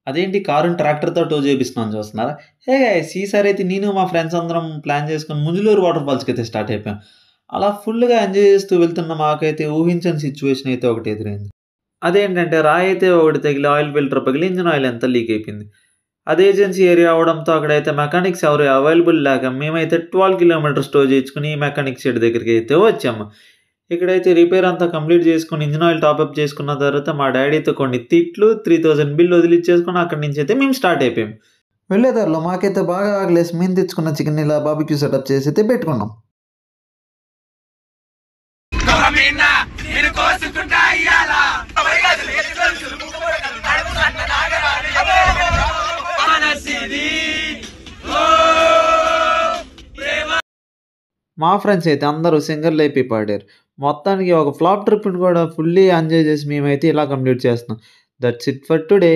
అదేంటి కారుని ట్రాక్టర్‌తో టో చేపిస్తున్నాను చూస్తున్నారా? హే గైస్ ఈసారైతే నేను మా ఫ్రెండ్స్ అందరం ప్లాన్ చేసుకొని ముంజులూరు వాటర్ ఫాల్స్‌కైతే స్టార్ట్ అయిపోయాం. అలా ఫుల్‌గా ఎంజాయ్ చేస్తూ వెళ్తున్న మాకైతే ఊహించని సిట్యుయేషన్ అయితే ఒకటి ఎదురైంది. అదేంటంటే రాయయితే ఒకటి తగిలి ఆయిల్ ఫిల్టర్ పగిలి ఇంజిన్ ఆయిల్ అంతా లీక్ అయిపోయింది. అది ఏజెన్సీ ఏరియా అవ్వడంతో అక్కడైతే మెకానిక్స్ ఎవరు అవైలబుల్ లేక మేమైతే 12 కిలోమీటర్స్ టో చేయించుకొని మెకానిక్ షెడ్ దగ్గరికి అయితే వచ్చాము. ఇక్కడైతే రిపేర్ అంతా కంప్లీట్ చేసుకొని ఇంజిన్ ఆయిల్ టాపప్ చేసుకున్న తర్వాత మా డ్యాడీతో కొన్ని తిట్లు 3000 బిల్ వదిలిచ్చేసుకొని అక్కడి నుంచి అయితే మేము స్టార్ట్ అయిపోయాం. వెళ్ళే దారిలో మాకైతే బాగా ఆకలేసి మేము తెచ్చుకున్న చికెన్ ఇలా బార్బిక్యూ సెటప్ చేసి అయితే పెట్టుకున్నాం. మా ఫ్రెండ్స్ అయితే అందరూ సింగర్‌లు అయిపోయి పాడారు. మొత్తానికి ఒక ఫ్లాప్ ట్రిప్‌ని కూడా ఫుల్లీ ఎంజాయ్ చేసి మేమైతే ఇలా కంప్లీట్ చేస్తున్నాం. That's it for today.